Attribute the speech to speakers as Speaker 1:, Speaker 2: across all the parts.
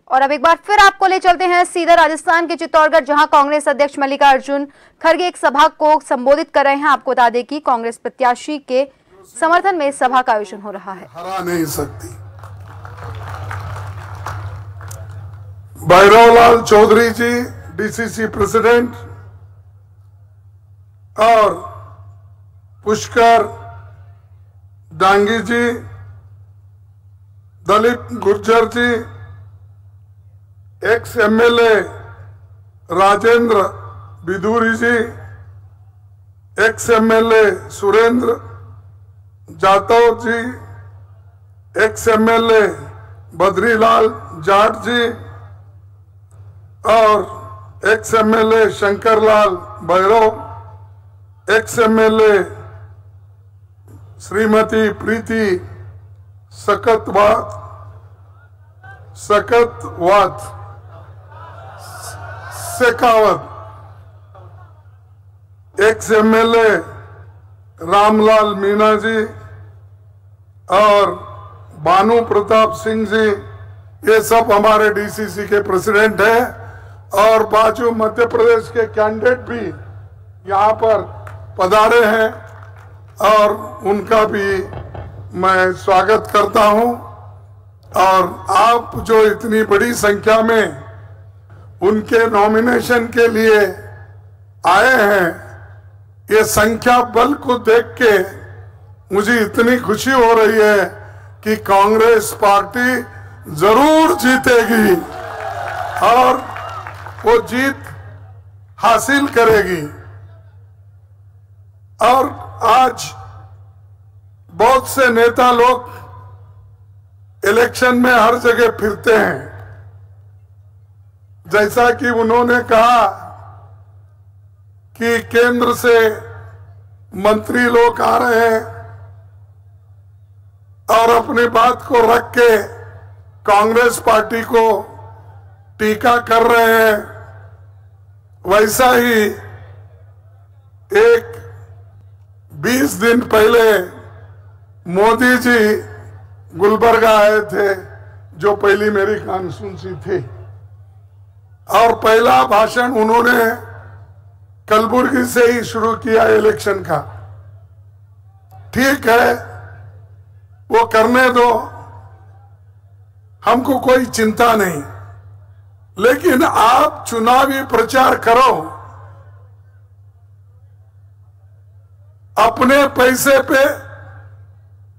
Speaker 1: और अब एक बार फिर आपको ले चलते हैं सीधा राजस्थान के चित्तौड़गढ़, जहां कांग्रेस अध्यक्ष मल्लिकार्जुन खड़गे एक सभा को संबोधित कर रहे हैं। आपको बता दें कि कांग्रेस प्रत्याशी के समर्थन में सभा का आयोजन हो रहा है।
Speaker 2: हरा नहीं सकती। भैरवलाल चौधरी जी डीसीसी प्रेसिडेंट और Pushkar Dangi ji, Dalit Gurjar ji, ex MLA Rajendra Bidhuri ji, ex MLA Surendra Jatav ji, ex MLA Badrilal Jat ji और ex MLA Shankarlal Bhairav, ex MLA Shrimati Preeti Saktawat Shekhawat, ex MLA Ramlal Meena ji और भानु प्रताप सिंह जी, ये सब हमारे डीसीसी के प्रेसिडेंट हैं। और बाजू मध्य प्रदेश के कैंडिडेट भी यहाँ पर पधारे हैं और उनका भी मैं स्वागत करता हूँ। और आप जो इतनी बड़ी संख्या में उनके नॉमिनेशन के लिए आए हैं, ये संख्या बल को देख के मुझे इतनी खुशी हो रही है कि कांग्रेस पार्टी जरूर जीतेगी और वो जीत हासिल करेगी। और आज बहुत से नेता लोग इलेक्शन में हर जगह फिरते हैं, जैसा कि उन्होंने कहा कि केंद्र से मंत्री लोग आ रहे हैं और अपनी बात को रख के कांग्रेस पार्टी को टीका कर रहे हैं। वैसा ही एक 20 दिन पहले मोदी जी गुलबर्गा आए थे, जो पहली मेरी कॉन्स्टिट्यूंसी थी, और पहला भाषण उन्होंने कलबुर्गी से ही शुरू किया इलेक्शन का। ठीक है, वो करने दो, हमको कोई चिंता नहीं, लेकिन आप चुनावी प्रचार करो, अपने पैसे पे,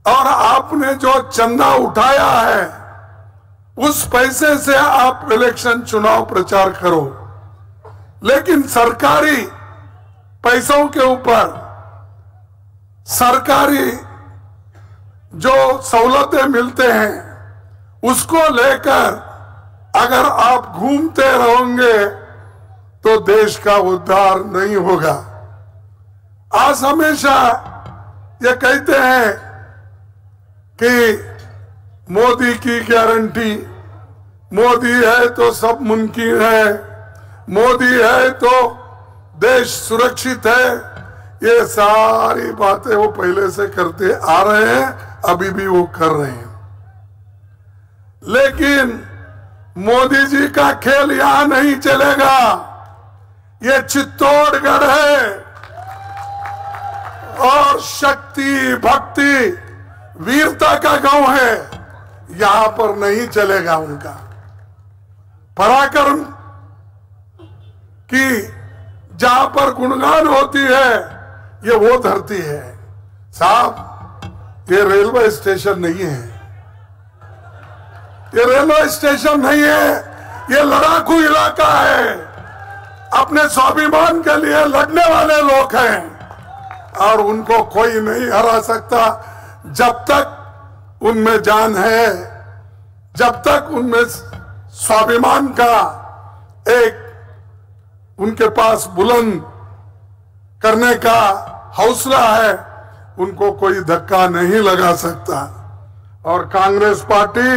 Speaker 2: और आपने जो चंदा उठाया है उस पैसे से आप इलेक्शन चुनाव प्रचार करो। लेकिन सरकारी पैसों के ऊपर सरकारी जो सहूलतें मिलते हैं उसको लेकर अगर आप घूमते रहोगे तो देश का उद्धार नहीं होगा। आज हमेशा ये कहते हैं कि मोदी की गारंटी, मोदी है तो सब मुमकिन है, मोदी है तो देश सुरक्षित है। ये सारी बातें वो पहले से करते आ रहे हैं, अभी भी वो कर रहे हैं। लेकिन मोदी जी का खेल यहां नहीं चलेगा। ये चित्तौड़गढ़ है और शक्ति, भक्ति, वीरता का गांव है, यहां पर नहीं चलेगा उनका। पराक्रम की जहां पर गुणगान होती है, ये वो धरती है। साहब, ये रेलवे स्टेशन नहीं है, ये रेलवे स्टेशन नहीं है, ये लड़ाकू इलाका है। अपने स्वाभिमान के लिए लड़ने वाले लोग हैं और उनको कोई नहीं हरा सकता जब तक उनमें जान है, जब तक उनमें स्वाभिमान का एक उनके पास बुलंद करने का हौसला है, उनको कोई धक्का नहीं लगा सकता। और कांग्रेस पार्टी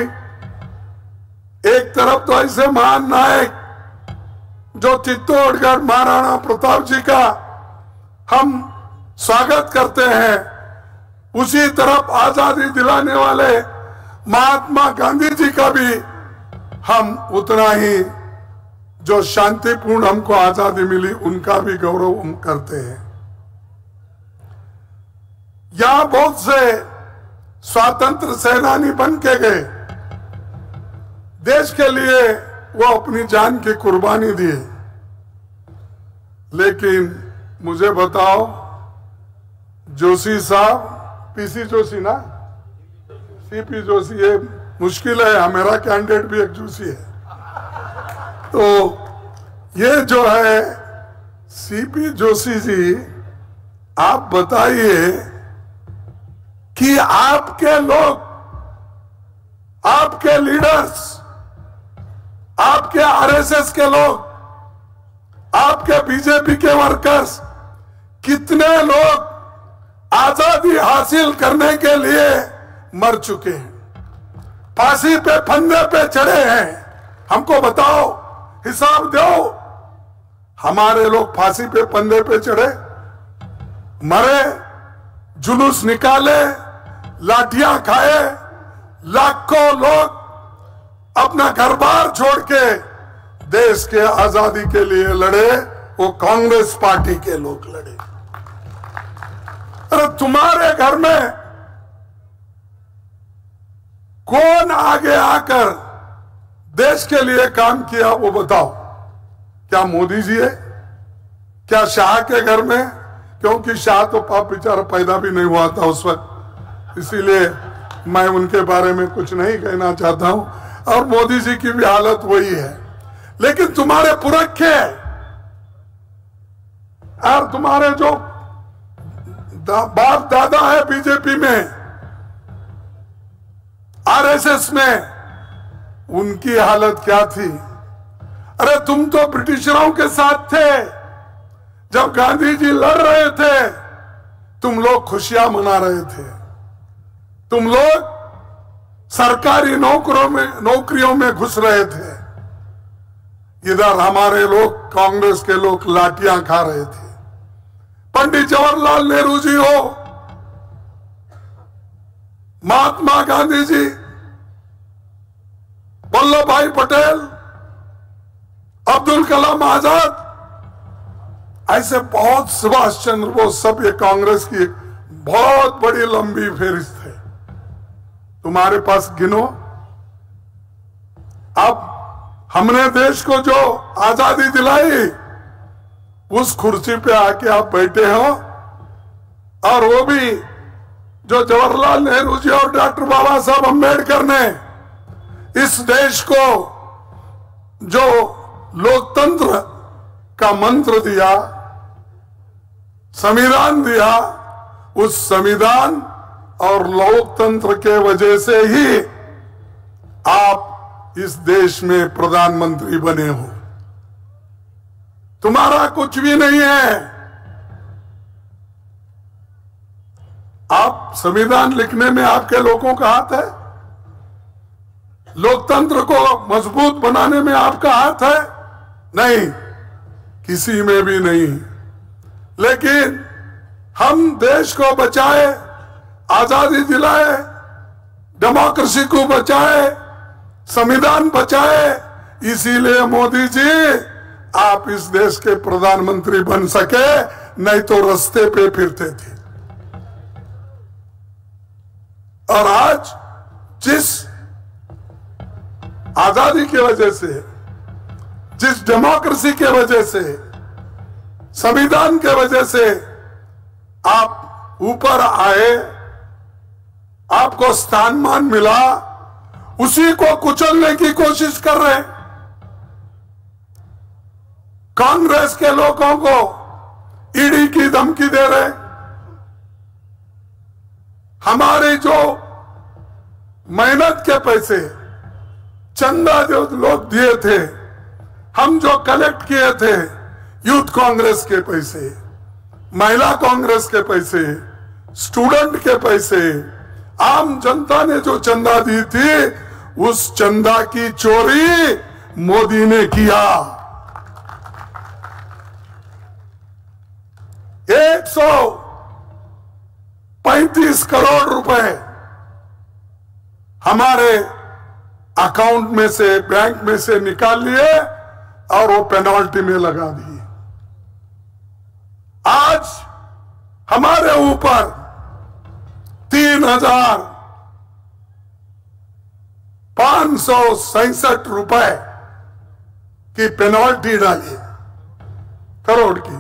Speaker 2: एक तरफ तो ऐसे महान नायक जो चित्तौड़गढ़ महाराणा प्रताप जी का हम स्वागत करते हैं, उसी तरफ आजादी दिलाने वाले महात्मा गांधी जी का भी हम उतना ही जो शांतिपूर्ण हमको आजादी मिली उनका भी गौरव हम करते हैं। यहां बहुत से स्वातंत्र सेनानी बन के गए, देश के लिए वो अपनी जान की कुर्बानी दिए, लेकिन मुझे बताओ जोशी साहब, पीसी जोशी ना, सीपी जोशी, ये मुश्किल है, मेरा कैंडिडेट भी एक जोशी है। तो ये जो है सीपी जोशी जी, आप बताइए कि आपके लोग, आपके लीडर्स, आपके आरएसएस के लोग, आपके बीजेपी के वर्कर्स, कितने लोग आजादी हासिल करने के लिए मर चुके हैं, फांसी पे फंदे पे चढ़े हैं। हमको बताओ, हिसाब दो। हमारे लोग फांसी पे फंदे पे चढ़े, मरे, जुलूस निकाले, लाठियां खाए, लाखों लोग अपना घर बार छोड़ के देश के आजादी के लिए लड़े। वो कांग्रेस पार्टी के लोग लड़े। अरे तुम्हारे घर में कौन आगे आकर देश के लिए काम किया वो बताओ? क्या मोदी जी है? क्या शाह के घर में? क्योंकि शाह तो पाप बेचारा पैदा भी नहीं हुआ था उस वक्त, इसीलिए मैं उनके बारे में कुछ नहीं कहना चाहता हूं। और मोदी जी की भी हालत वही है। लेकिन तुम्हारे पुरखे और तुम्हारे जो बाप दादा है बीजेपी में, आरएसएस में, उनकी हालत क्या थी? अरे तुम तो ब्रिटिशरों के साथ थे। जब गांधी जी लड़ रहे थे, तुम लोग खुशियां मना रहे थे। तुम लोग सरकारी नौकरियों में घुस रहे थे। इधर हमारे लोग, कांग्रेस के लोग लाठियां खा रहे थे। पंडित जवाहरलाल नेहरू जी हो, महात्मा गांधी जी, वल्लभ भाई पटेल, अब्दुल कलाम आजाद, ऐसे बहुत, सुभाष चंद्र बोस, सब ये कांग्रेस की बहुत बड़ी लंबी फेहरिस्त है। तुम्हारे पास गिनो। अब हमने देश को जो आजादी दिलाई, उस कुर्सी पे आके आप बैठे हो, और वो भी जो जवाहरलाल नेहरू जी और डॉक्टर बाबा साहब अम्बेडकर ने इस देश को जो लोकतंत्र का मंत्र दिया, संविधान दिया, उस संविधान और लोकतंत्र के वजह से ही आप इस देश में प्रधानमंत्री बने हो। तुम्हारा कुछ भी नहीं है। आप संविधान लिखने में आपके लोगों का हाथ है, लोकतंत्र को मजबूत बनाने में आपका हाथ है? नहीं, किसी में भी नहीं। लेकिन हम देश को बचाए, आजादी दिलाए, डेमोक्रेसी को बचाए, संविधान बचाए, इसीलिए मोदी जी आप इस देश के प्रधानमंत्री बन सके, नहीं तो रास्ते पे फिरते थे। और आज जिस आजादी की वजह से, जिस डेमोक्रेसी के वजह से, संविधान के वजह से आप ऊपर आए, आपको स्थान मान मिला, उसी को कुचलने की कोशिश कर रहे हैं। कांग्रेस के लोगों को ईडी की धमकी दे रहे। हमारे जो मेहनत के पैसे, चंदा जो लोग दिए थे, हम जो कलेक्ट किए थे, यूथ कांग्रेस के पैसे, महिला कांग्रेस के पैसे, स्टूडेंट के पैसे, आम जनता ने जो चंदा दी थी, उस चंदा की चोरी मोदी ने किया। 135 करोड़ रुपए हमारे अकाउंट में से, बैंक में से निकाल लिए और वो पेनल्टी में लगा दिए। आज हमारे ऊपर 3,567 रुपए की पेनल्टी डाली, करोड़ की।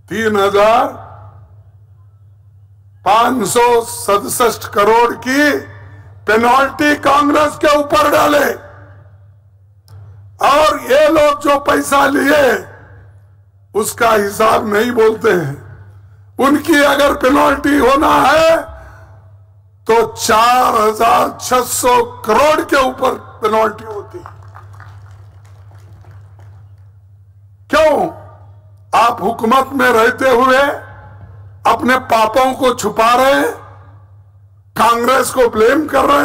Speaker 2: 3,567 करोड़ की पेनल्टी कांग्रेस के ऊपर डाले। और ये लोग जो पैसा लिए उसका हिसाब नहीं बोलते हैं। उनकी अगर पेनल्टी होना है तो 4,600 करोड़ के ऊपर पेनल्टी होती है। क्यों? आप हुकूमत में रहते हुए अपने पापों को छुपा रहे हैं, कांग्रेस को ब्लेम कर रहे हैं।